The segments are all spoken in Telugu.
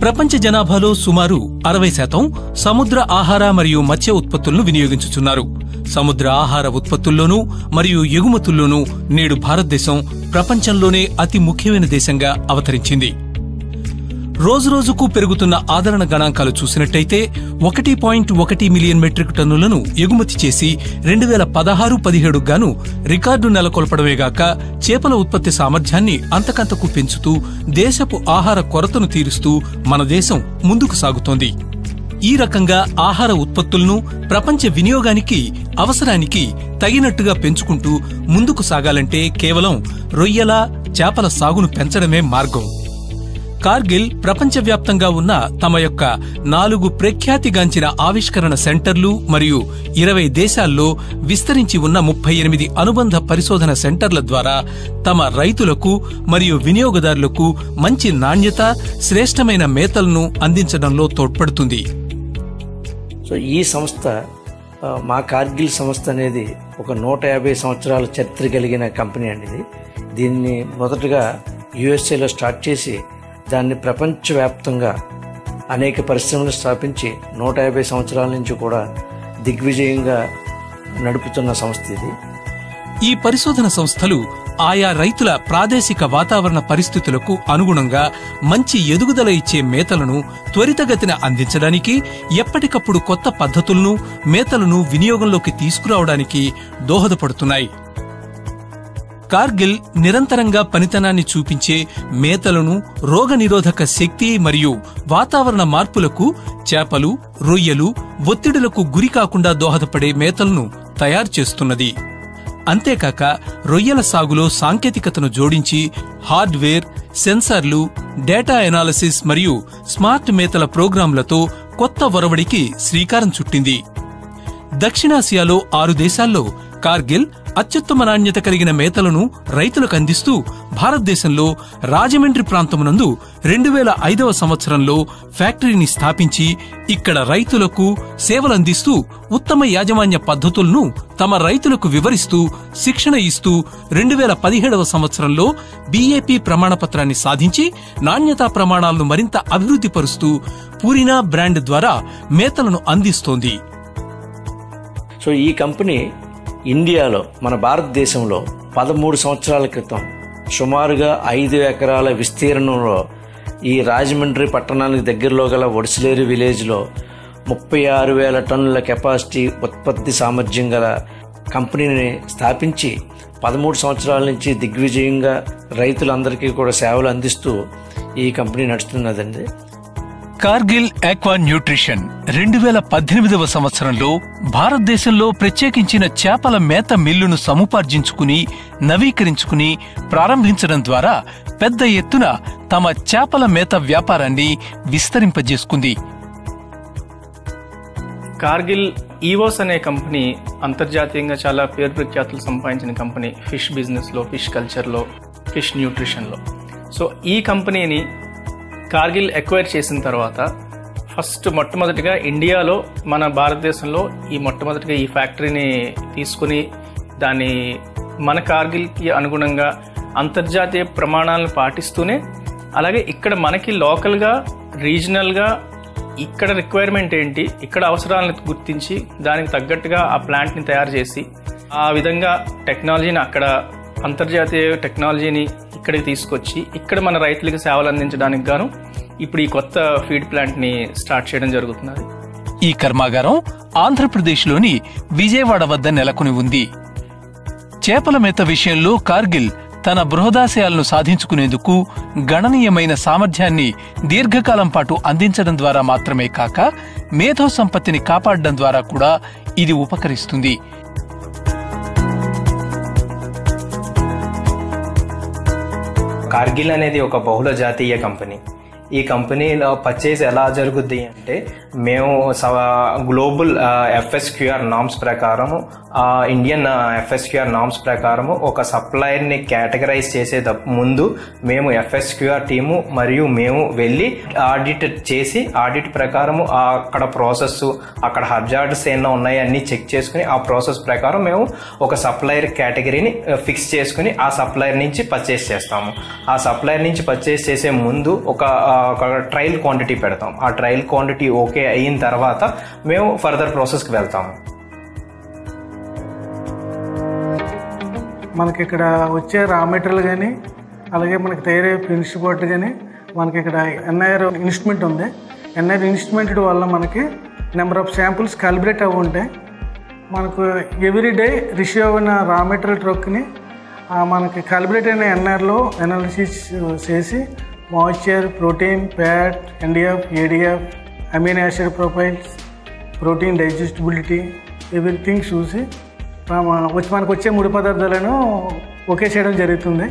ప్రపంచ జనాభాలో సుమారు 60% సముద్ర ఆహార మరియు మత్స్య ఉత్పత్తులను వినియోగించుచున్నారు. సముద్ర ఆహార ఉత్పత్తుల్లోనూ మరియు ఎగుమతుల్లోనూ నేడు భారతదేశం ప్రపంచంలోనే అతి ముఖ్యమైన దేశంగా అవతరించింది. రోజురోజుకు పెరుగుతున్న ఆదరణ గణాంకాలు చూసినట్టయితే 1.1 మిలియన్ మెట్రిక్ టన్నులను ఎగుమతి చేసి 2016-17 గాను రికార్డు నెలకొల్పడమేగాక చేపల ఉత్పత్తి సామర్థ్యాన్ని అంతకంతకు పెంచుతూ దేశపు ఆహార కొరతను తీరుస్తూ మన దేశం ముందుకు సాగుతోంది. ఈ రకంగా ఆహార ఉత్పత్తులను ప్రపంచ వినియోగానికి అవసరానికి తగినట్టుగా పెంచుకుంటూ ముందుకు సాగాలంటే కేవలం రొయ్యల చేపల సాగును పెంచడమే మార్గం. కార్గిల్ ప్రపంచవ్యాప్తంగా ఉన్న తమ యొక్క 4 ప్రఖ్యాతిగాంచిన ఆవిష్కరణ సెంటర్లు మరియు 20 దేశాల్లో విస్తరించి ఉన్న 38 అనుబంధ పరిశోధన సెంటర్ల ద్వారా తమ రైతులకు మరియు వినియోగదారులకు మంచి నాణ్యత, శ్రేష్టమైన మేతలను అందించడంలో తోడ్పడుతుంది. సో ఈ సంస్థ, మా కార్గిల్ సంస్థ అనేది ఒక 150 సంవత్సరాల చరిత్ర కలిగిన కంపెనీ అండి. దీన్ని మొదటగా యుఎస్ఏలో స్టార్ట్ చేసి దాన్ని ప్రపంచవ్యాప్తంగా అనేక పరిశ్రమలు స్థాపించి 150 సంవత్సరాల నుంచి కూడా దిగ్విజయంగా నడుపుతున్న సంస్థ ఇది. ఈ పరిశోధన సంస్థలు ఆయా రైతుల ప్రాదేశిక వాతావరణ పరిస్థితులకు అనుగుణంగా మంచి ఎదుగుదల ఇచ్చే మేతలను త్వరితగతిన అందించడానికి, ఎప్పటికప్పుడు కొత్త పద్ధతులను, మేతలను వినియోగంలోకి తీసుకురావడానికి దోహదపడుతున్నాయి. కార్గిల్ నిరంతరంగా పనితనాన్ని చూపించే మేతలను రోగనిరోధక శక్తి మరియు వాతావరణ మార్పులకు, చేపలు, రొయ్యలు, ఒత్తిడులకు గురి కాకుండా దోహదపడే మేతలను తయారు చేస్తున్నది. అంతేకాక రొయ్యల సాగులో సాంకేతికతను జోడించి హార్డ్వేర్, సెన్సార్లు, డేటా ఎనాలిసిస్ మరియు స్మార్ట్ మేతల ప్రోగ్రాంలతో కొత్త ఒరవడికి శ్రీకారం చుట్టింది. దక్షిణాసియాలో 6 దేశాల్లో కార్గిల్ అత్యుత్తమ నాణ్యత కలిగిన మేతలను రైతులకు అందిస్తూ భారతదేశంలో రాజమండ్రి ప్రాంతమునందు 2005వ సంవత్సరంలో ఫ్యాక్టరీని స్థాపించి ఇక్కడ రైతులకు సేవలందిస్తూ ఉత్తమ యాజమాన్య పద్ధతులను తమ రైతులకు వివరిస్తూ శిక్షణ ఇస్తూ 2017వ సంవత్సరంలో BAP ప్రమాణపత్రాన్ని సాధించి నాణ్యతా ప్రమాణాలను మరింత అభివృద్ధి పరుస్తూ పూరినా బ్రాండ్ ద్వారా మేతలను అందిస్తోంది. సో ఈ కంపెనీ ఇండియాలో, మన భారతదేశంలో 13 సంవత్సరాల క్రితం సుమారుగా 5 ఎకరాల విస్తీర్ణంలో ఈ రాజమండ్రి పట్టణానికి దగ్గరలో గల ఒడిసిలేరు విలేజ్లో 36,000 టన్నుల కెపాసిటీ ఉత్పత్తి సామర్థ్యం గల కంపెనీని స్థాపించి 13 సంవత్సరాల నుంచి దిగ్విజయంగా రైతులందరికీ కూడా సేవలు అందిస్తూ ఈ కంపెనీ నడుస్తున్నదండి. కార్గిల్ ఆక్వా న్యూట్రిషన్ 2018వ సంవత్సరంలో భారతదేశంలో ప్రత్యేకించిన చేపల మేత మిల్లును సముపార్జించుకుని, నవీకరించుకుని ప్రారంభించడం ద్వారా పెద్ద ఎత్తున తమ చేపల మేత వ్యాపారాన్ని విస్తరింపజేసుకుంది. కార్గిల్ ఈవోస్ అనే కంపెనీ అంతర్జాతీయంగా చాలా పేరు ప్రఖ్యాతులు సంపాదించిన కంపెనీ. ఫిష్ బిజినెస్లో, ఫిష్ కల్చర్లో, ఫిష్ న్యూట్రిషన్లో. సో ఈ కంపెనీని కార్గిల్ ఎక్వైర్ చేసిన తర్వాత మొట్టమొదటిగా ఇండియాలో, మన భారతదేశంలో మొట్టమొదటిగా ఈ ఫ్యాక్టరీని తీసుకుని దాన్ని మన కార్గిల్కి అనుగుణంగా అంతర్జాతీయ ప్రమాణాలను పాటిస్తూనే, అలాగే ఇక్కడ మనకి లోకల్గా, రీజనల్గా ఇక్కడ రిక్వైర్మెంట్ ఏంటి, ఇక్కడ అవసరాలను గుర్తించి దానికి తగ్గట్టుగా ఆ ప్లాంట్ని తయారు చేసి ఆ విధంగా టెక్నాలజీని, అక్కడ అంతర్జాతీయ టెక్నాలజీని ఇక్కడికి తీసుకొచ్చి ఇక్కడ మన రైతులకు సేవలు అందించడానికి గాను ఇప్పుడు ఈ కొత్త ఫీడ్ ప్లాంట్ ని స్టార్ట్ చేయడం జరుగుతున్నది. ఈ కర్మాగారం ఆంధ్రప్రదేశ్లోని విజయవాడ వద్ద నెలకొని ఉంది. చేపల మేత విషయంలో కార్గిల్ తన బృహదాశయాలను సాధించుకునేందుకు గణనీయమైన సామర్థ్యాన్ని దీర్ఘకాలం పాటు అందించడం ద్వారా మాత్రమే కాక మేధో సంపత్తిని కాపాడడం ద్వారా కూడా ఇది ఉపకరిస్తుంది. కార్గిల్ అనేది ఒక బహుళ జాతీయ కంపెనీ. ఈ కంపెనీలో పర్చేస్ ఎలా జరుగుద్ది అంటే, మేము గ్లోబల్ FSQR నామ్స్ ప్రకారం ఇండియన్ FSQR నామ్స్ ప్రకారము ఒక సప్లయర్ని కేటగరైజ్ చేసే ముందు మేము FSQR టీము మరియు మేము వెళ్ళి ఆడిట్ చేసి ఆడిట్ ప్రకారము అక్కడ ప్రాసెస్ అక్కడ హజార్డ్స్ ఏమైనా ఉన్నాయో అన్ని చెక్ చేసుకుని ఆ ప్రాసెస్ ప్రకారం మేము ఒక సప్లయర్ కేటగిరీని ఫిక్స్ చేసుకుని ఆ సప్లయర్ నుంచి పర్చేస్ చేస్తాము. ఆ సప్లయర్ నుంచి పర్చేస్ చేసే ముందు ఒక ట్రయల్ క్వాంటిటీ పెడతాం. ఆ ట్రయల్ క్వాంటిటీ ఓకే అయిన తర్వాత మేము ఫర్దర్ ప్రాసెస్కి వెళ్తాము. మనకి ఇక్కడ వచ్చే రా మెటీరియల్ కానీ అలాగే మనకి తయారయ్యే ఫినిష్ ప్రోడక్ట్ కానీ మనకి ఇక్కడ NIR ఇన్స్ట్రుమెంట్ ఉంది. NIR ఇన్స్ట్రుమెంట్ వల్ల మనకి నెంబర్ ఆఫ్ శాంపుల్స్ క్యాలిబ్రేట్ అవి ఉంటాయి. మనకు ఎవ్రీ డే రిసీవ్ అయిన రా మెటీరియల్ ట్రక్ని మనకి క్యాలిబ్రేట్ అయిన NIRలో అనాలిసిస్ చేసి moisture, protein, fat, NDF, ADF, amino acid profiles, protein digestibility everything చూసి మనకు వచ్చే ముడి పదార్థాలను ఒకే చేయడం జరుగుతుంది.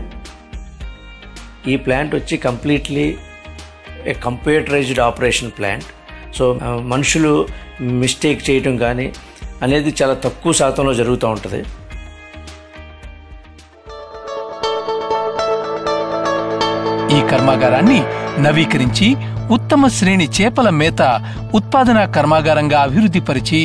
ఈ ప్లాంట్ వచ్చి completely computerised operation plant. So మనుషులు మిస్టేక్ చేయటం కానీ అనేది చాలా తక్కువ శాతంలో జరుగుతూ ఉంటుంది. ఈ కర్మాగారాన్ని నవీకరించి ఉత్తమ శ్రేణి చేపల మేత ఉత్పాదన కర్మాగారంగా అభివృద్ధిపరిచి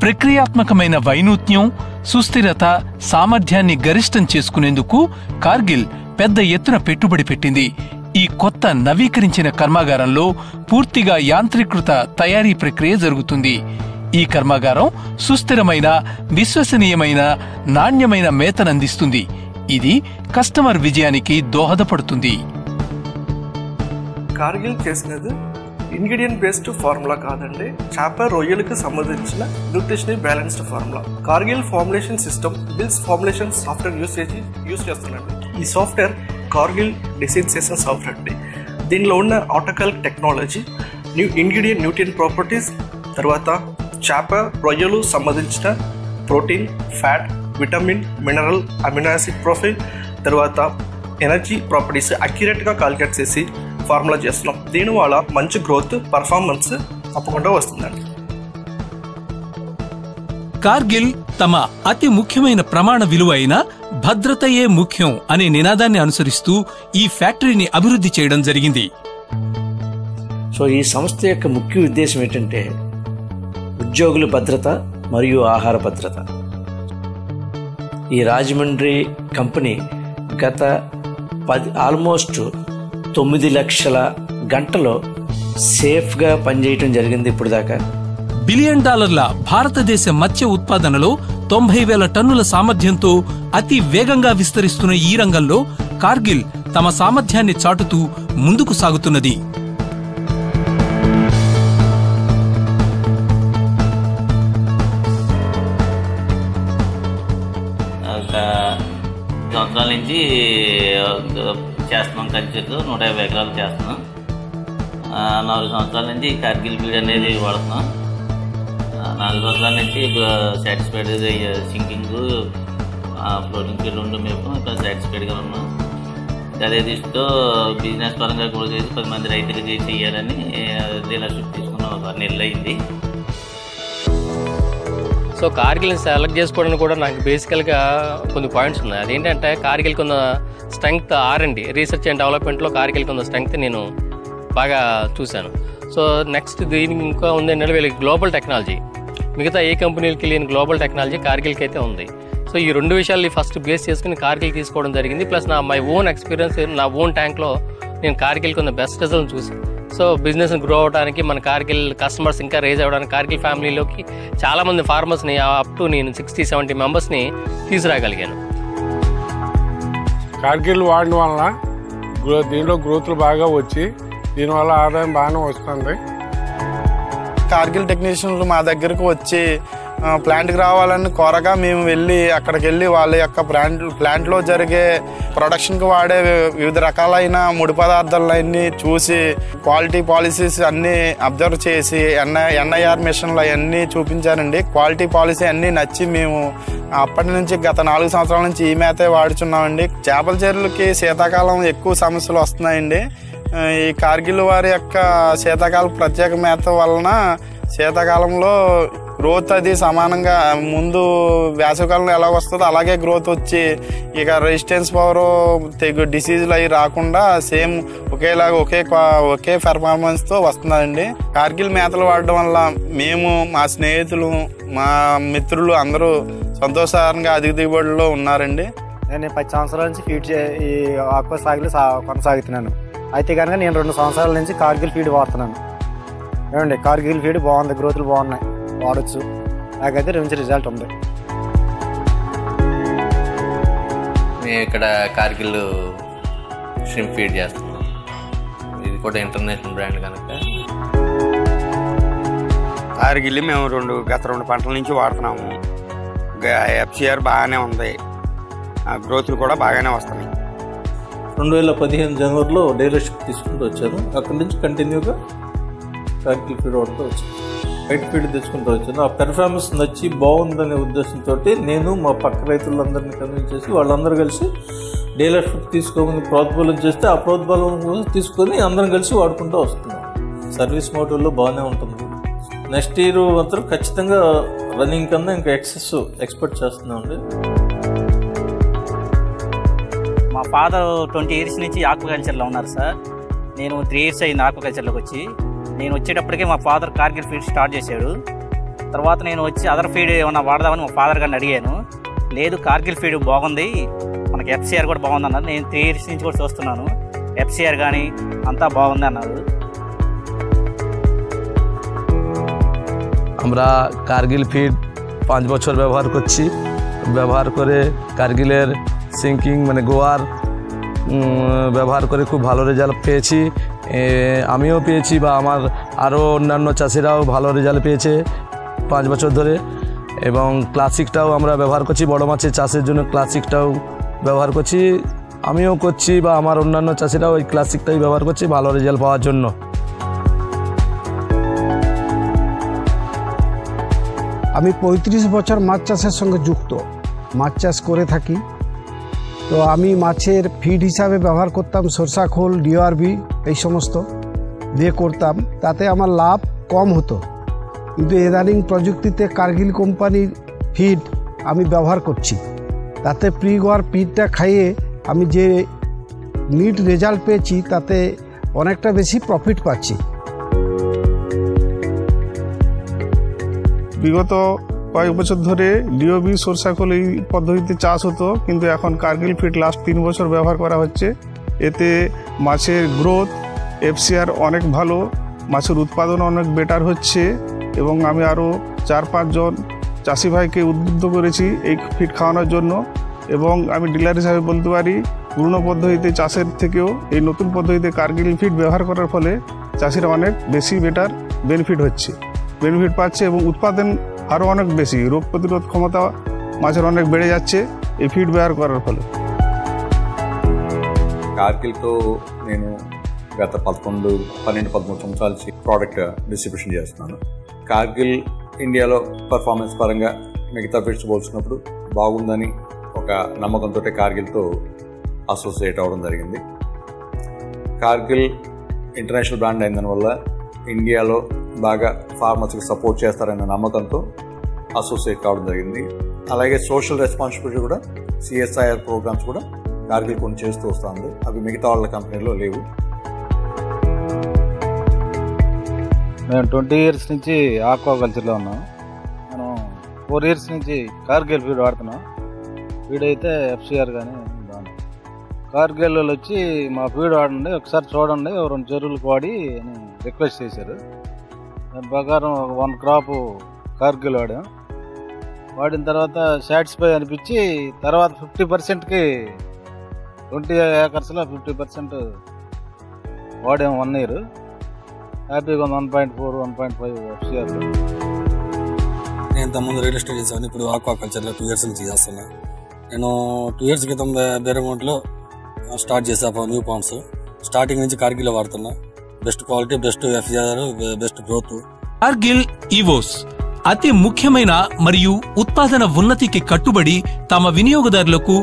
ప్రక్రియాత్మకమైన వైనూత్యం, సుస్థిరత, సామర్థ్యాన్ని గరిష్టం చేసుకునేందుకు కార్గిల్ పెద్ద ఎత్తున పెట్టుబడి పెట్టింది. ఈ కొత్త నవీకరించిన కర్మాగారంలో పూర్తిగా యాంత్రీకృత తయారీ ప్రక్రియ జరుగుతుంది. ఈ కర్మాగారం సుస్థిరమైన, విశ్వసనీయమైన, నాణ్యమైన మేతనందిస్తుంది. ఇది కస్టమర్ విజయానికి దోహదపడుతుంది. కార్గిల్ చేసినది ఇంగ్రీడియంట్ బేస్డ్ ఫార్ములా కాదండి, చేప రొయ్యలకు సంబంధించిన nutritional balanced formula. Cargill formulation system bills formulation software use చేస్తున్నాండి. ఈ సాఫ్ట్వేర్ కార్గిల్ డిసెన్సేషన్ సాఫ్ట్వేర్ అండి. దీనిలో ఉన్న autocalc technology, ingredient nutrient properties, తర్వాత చేప రొయ్యలు సంబంధించిన protein, fat, vitamin, mineral, amino acid profile, తర్వాత ఎనర్జీ ప్రాపర్టీస్ అక్యురేట్గా కాలిక్యులేట్ చేసి ఫార్ములా చేస్తున్నాం. దీనివల్ల మంచి గ్రోత్, పర్ఫార్మెన్స్ తప్పకుండా వస్తుందండి. కార్గిల్ తమ అతి ముఖ్యమైన ప్రమాణ విలువ అయిన భద్రతయే ముఖ్యం అనే నినాదాన్ని అనుసరిస్తూ ఈ ఫ్యాక్టరీని అభివృద్ధి చేయడం జరిగింది. సో ఈ సంస్థ యొక్క ముఖ్య ఉద్దేశం ఏంటంటే ఉద్యోగుల భద్రత మరియు ఆహార భద్రత. ఈ రాజమండ్రి కంపెనీ గత ఆల్మోస్ట్ 9 లక్షల గంటలో సేఫ్గా పనిచేయటం జరిగింది ఇప్పుడు దాకా. $1 బిలియన్ భారతదేశ మత్స్య ఉత్పాదనలో 90,000 టన్నుల సామర్థ్యంతో అతి వేగంగా విస్తరిస్తున్న ఈ రంగంలో కార్గిల్ తమ సామర్థ్యాన్ని చాటుతూ ముందుకు సాగుతున్నది. సంవత్సరాల నుంచి చేస్తున్నాం. కల్చర్తో 150 ఎకరాలు చేస్తున్నాం. 4 సంవత్సరాల నుంచి కార్గిల్ ఫీడ్ అనేది వాడుతున్నాం. 4 సంవత్సరాల నుంచి సాటిస్ఫైడ్ సింకింగ్, ఫ్లోటింగ్ ఫీడ్ రెండు మేము ఇక్కడ సాటిస్ఫైడ్గా ఉన్నాం. అదే దృష్టితో బిజినెస్ పరంగా కూడా చేసి 10 మంది రైతులు చేసి ఇవ్వాలని డీలర్షిప్ తీసుకున్న 1 నెల అయింది. సో కార్గిల్ని సెలెక్ట్ చేసుకోవడానికి కూడా నాకు బేసికల్గా కొన్ని పాయింట్స్ ఉన్నాయి. అదేంటంటే కార్గిల్కి ఉన్న స్ట్రెంగ్త్ R&D, రీసెర్చ్ అండ్ డెవలప్మెంట్లో కార్గిల్కి ఉన్న స్ట్రెంగ్త్ నేను బాగా చూశాను. సో నెక్స్ట్ దీనికి ఇంకా ఉందేంటంటే వీళ్ళకి గ్లోబల్ టెక్నాలజీ, మిగతా ఏ కంపెనీలకి లేని గ్లోబల్ టెక్నాలజీ కార్గిల్కి అయితే ఉంది. సో ఈ 2 విషయాల్ని ఫస్ట్ బేస్ చేసుకుని కార్గిల్ తీసుకోవడం జరిగింది. ప్లస్ మై ఓన్ ఎక్స్పీరియన్స్, నా ఓన్ ట్యాంక్లో నేను కార్గిల్కి ఉన్న బెస్ట్ రిజల్ట్ చూసి సో బిజినెస్ని గ్రో అవడానికి, మన కార్గిల్ కస్టమర్స్ ఇంకా రేజ్ అవ్వడానికి కార్గిల్ ఫ్యామిలీలోకి చాలామంది ఫార్మర్స్ని అప్ టు నేను 60-70 మెంబర్స్ని తీసుకురాగలిగాను. కార్గిల్ వాడడం వల్ల దీనిలో గ్రోత్లు బాగా వచ్చి దీనివల్ల ఆదాయం బాగానే వస్తుంది. కార్గిల్ టెక్నీషియన్లు మా దగ్గరకు వచ్చి ప్లాంట్కి రావాలని కోరగా మేము వెళ్ళి అక్కడికి వెళ్ళి వాళ్ళ యొక్క ప్లాంట్లో జరిగే ప్రొడక్షన్కి వాడే వివిధ రకాలైన ముడి పదార్థాలన్నీ చూసి క్వాలిటీ పాలసీస్ అన్నీ అబ్జర్వ్ చేసి NIR మిషన్లు అవన్నీ చూపించానండి. క్వాలిటీ పాలసీ అన్నీ నచ్చి మేము అప్పటి నుంచి గత 4 సంవత్సరాల నుంచి ఈ మేతే వాడుచున్నామండి. చేపల చెరువులకి శీతాకాలం ఎక్కువ సమస్యలు వస్తున్నాయండి. ఈ కార్గిల్ వారి యొక్క శీతాకాల ప్రత్యేక మేత వలన శీతాకాలంలో గ్రోత్ అది సమానంగా ముందు వేసవికాలంలో ఎలా వస్తుందో అలాగే గ్రోత్ వచ్చి ఇక రెసిస్టెన్స్ పవర్ డిసీజులు అవి రాకుండా సేమ్ ఒకేలాగా ఒకే పెర్ఫార్మెన్స్తో వస్తుందండి. కార్గిల్ మేతలు వాడడం వల్ల మేము, మా స్నేహితులు, మా మిత్రులు అందరూ సంతోషంగా అధిక దిగుబడిలో ఉన్నారండి. నేను 10 సంవత్సరాల నుంచి ఫీడ్ ఈ ఆక్వా సాగులు కొనసాగుతున్నాను. అయితే కనుక నేను 2 సంవత్సరాల నుంచి కార్గిల్ ఫీడ్ వాడుతున్నాను. ఏమండి, కార్గిల్ ఫీడ్ బాగుంది, గ్రోత్లు బాగున్నాయి, వాడచ్చు. నాకైతే మంచి రిజల్ట్ ఉంది. మేము ఇక్కడ కార్గిల్ షింప్ ఫీడ్ చేస్తున్నాం. ఇది కూడా ఇంటర్నేషనల్ బ్రాండ్ కనుక. కార్గిల్ మేము గత 2 పంటల నుంచి వాడుతున్నాము. ఎఫ్సిఆర్ బాగానే ఉంది, గ్రోత్లు కూడా బాగానే వస్తున్నాయి. 2015 జనవరిలో డీలర్షిప్ తీసుకుంటూ వచ్చాను. అక్కడి నుంచి కంటిన్యూగా కార్గిల్ ఫీడ్ వాడుతూ వచ్చాను. వైట్ ఫీడ్ తెచ్చుకుంటూ వచ్చాను. ఆ పెర్ఫార్మెన్స్ నచ్చి బాగుందనే ఉద్దేశంతో నేను మా పక్క రైతులందరినీ కన్విన్స్ చేసి వాళ్ళందరూ కలిసి డీలర్షిప్ తీసుకోమని ప్రోద్బలం చేస్తే ఆ ప్రోద్బలం తీసుకొని అందరం కలిసి వాడుకుంటూ వస్తున్నాం. సర్వీస్ మోటివ్లో బాగానే ఉంటుంది. నెక్స్ట్ ఇయర్ మాత్రం ఖచ్చితంగా రన్నింగ్ కన్నా ఇంకా ఎక్స్పెక్ట్ చేస్తున్నామండి. మా ఫాదర్ 20 years నుంచి ఆక్వాకల్చర్లో ఉన్నారు సార్. నేను 3 years అయింది ఆక్వాకల్చర్లోకి వచ్చి. నేను వచ్చేటప్పటికే మా ఫాదర్ కార్గిల్ ఫీడ్ స్టార్ట్ చేశాడు. తర్వాత నేను వచ్చి అదర్ ఫీడ్ ఏమన్నా వాడదామని మా ఫాదర్ గారిని అడిగాను. లేదు, కార్గిల్ ఫీడ్ బాగుంది, మనకి ఎఫ్సిఆర్ కూడా బాగుంది అన్నారు. నేను 3 years నుంచి కూడా చూస్తున్నాను, ఎఫ్సిఆర్ కానీ అంతా బాగుంది అన్నారు. আমরা কার্গিল ফিড 5 বছর ব্যবহার করে কার্গিলের সিঙ্কিং মানে গোয়ার ব্যবহার করে খুব ভালো রেজাল্ট পেয়েছি। আমিও পেয়েছি বা আমার আরও অন্যান্য চাষিরাও ভালো রেজাল্ট পেয়েছে 5 বছর ধরে। এবং ক্লাসিকটাও আমরা ব্যবহার করছি, বড় মাছের চাষের জন্য ক্লাসিকটাও ব্যবহার করছি, আমিও করছি বা আমার অন্যান্য চাষিরাও ওই ক্লাসিকটাই ব্যবহার করছি ভালো রেজাল্ট পাওয়ার জন্য। আমি 35 বছর মাছ চাষের সঙ্গে যুক্ত, মাছ চাষ করে থাকি। তো আমি মাছের ফিড হিসাবে ব্যবহার করতাম সরষা খোল, ডিআরবি এই সমস্ত দিয়ে করতাম, তাতে আমার লাভ কম হতো। কিন্তু ইদানিং প্রযুক্তিতে কার্গিল কোম্পানির ফিড আমি ব্যবহার করছি, তাতে প্রিগোয়ার ফিডটা খাইয়ে আমি যে নিট রেজাল্ট পেয়েছি তাতে অনেকটা বেশি প্রফিট পাচ্ছি। বিগত কয়েক বছর ধরে ডিওবি সরষা খোল এই পদ্ধতিতে চাষ হতো, কিন্তু এখন কার্গিল ফিড লাস্ট 3 বছর ব্যবহার করা হচ্ছে। এতে মাছের গ্রোথ, এফসিআর অনেক ভালো, মাছের উৎপাদন অনেক বেটার হচ্ছে। এবং আমি আরও 4-5 জন চাষি ভাইকে উদ্বুদ্ধ করেছি এই ফিড খাওয়ানোর জন্য। এবং আমি ডিলার হিসাবে বলতে পারি পুরনো পদ্ধতিতে চাষের থেকেও এই নতুন পদ্ধতিতে কার্গিল ফিড ব্যবহার করার ফলে চাষিরা অনেক বেশি বেটার বেনিফিট পাচ্ছে এবং উৎপাদন আরও অনেক বেশি, রোগ প্রতিরোধ ক্ষমতা মাছের অনেক বেড়ে যাচ্ছে এই ফিড ব্যবহার করার ফলে। కార్గిల్తో నేను గత 12-13 సంవత్సరాల నుంచి ప్రోడక్ట్ డిస్ట్రిబ్యూషన్ చేస్తున్నాను. కార్గిల్ ఇండియాలో పర్ఫార్మెన్స్ పరంగా మిగతా ఫిడ్స్ పోల్చినప్పుడు బాగుందని ఒక నమ్మకంతో కార్గిల్తో అసోసియేట్ అవ్వడం జరిగింది. కార్గిల్ ఇంటర్నేషనల్ బ్రాండ్ అయిన వల్ల ఇండియాలో బాగా ఫార్మర్స్కి సపోర్ట్ చేస్తారన్న నమ్మకంతో అసోసియేట్ కావడం జరిగింది. అలాగే సోషల్ రెస్పాన్సిబిలిటీ కూడా, సిఎస్ఐఆర్ ప్రోగ్రామ్స్ కూడా కార్గిల్ కొన్ని చేస్తూ వస్తుంది, అవి మిగతా వాళ్ళ కంపెనీలో లేవు. మేము 20 years నుంచి ఆక్వాకల్చర్లో ఉన్నాం. మనం 4 years నుంచి కార్గిల్ ఫీడ్ వాడుతున్నాం. ఫీడ్ అయితే ఎఫ్సిఆర్ కానీ బాగున్నాయి. కార్గిల్ వాళ్ళు వచ్చి మా ఫీడ్ వాడండి, ఒకసారి చూడండి, 2 చెరువులకు వాడి అని రిక్వెస్ట్ చేశారు. దాని ప్రకారం 1 crop కార్గిల్ వాడిన తర్వాత సాటిస్ఫై అనిపించి తర్వాత 50%కి 20 acresలో 50% వాడాము 1 year. హ్యాపీగా 1.4, 1.5 ఎఫ్సిఆర్. నేను ఇంతకుముందు రియల్ ఎస్టేట్ చేశాను, ఇప్పుడు ఆక్వాకల్చర్లో 2 years నుంచి చేస్తున్నా. నేను 2 years క్రితం బేరమౌంట్లో స్టార్ట్ చేసా న్యూ పాండ్స్. స్టార్టింగ్ నుంచి కార్గిల్ వాడుతున్నా. Best quality, best FCR, best growth. Cargill ఈవోస్ అతి ముఖ్యమైన మరియు ఉత్పాదన ఉన్నతికి కట్టుబడి తమ వినియోగదారులకు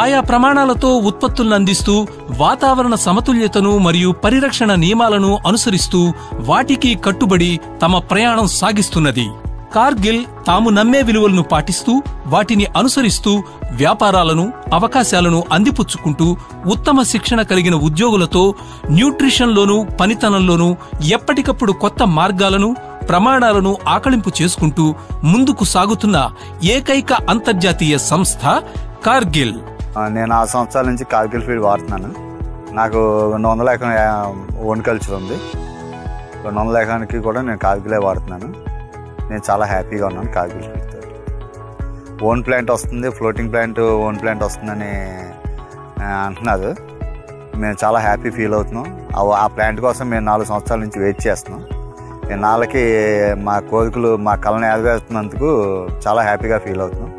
ఆయా ప్రమాణాలతో ఉత్పత్తులను అందిస్తూ వాతావరణ సమతుల్యతను మరియు పరిరక్షణ నియమాలను అనుసరిస్తూ వాటికి కట్టుబడి తమ ప్రయాణం సాగిస్తున్నది. కార్గిల్ తాము నమ్మే విలువలను పాటిస్తూ వాటిని అనుసరిస్తూ వ్యాపారాలను అవకాశాలను అందిపుచ్చుకుంటూ ఉత్తమ శిక్షణ కలిగిన ఉద్యోగులతో న్యూట్రిషన్లోనూ పనితనంలోనూ ఎప్పటికప్పుడు కొత్త మార్గాలను ప్రమాణాలను ఆకళింపు చేసుకుంటూ ముందుకు సాగుతున్న ఏకైక అంతర్జాతీయ సంస్థ కార్గిల్. నేను 6 సంవత్సరాల నుంచి కార్గిల్ ఫీడ్ వాడుతున్నాను. నాకు 200 ఎకరం ఓన్ కల్చర్ ఉంది. 200 ఎకరానికి కూడా నేను కార్గిలే వాడుతున్నాను. నేను చాలా హ్యాపీగా ఉన్నాను కార్గిల్ ఫీడ్తో. ఓన్ ప్లాంట్ వస్తుంది, ఫ్లోటింగ్ ప్లాంట్ ఓన్ ప్లాంట్ వస్తుందని అంటున్నారు. మేము చాలా హ్యాపీ ఫీల్ అవుతున్నాం. ఆ ప్లాంట్ కోసం మేము 4 సంవత్సరాల నుంచి వెయిట్ చేస్తున్నాం. నాళ్ళకి మా కోరికలు మా కళను నెరవేరుతున్నందుకు చాలా హ్యాపీగా ఫీల్ అవుతున్నాం.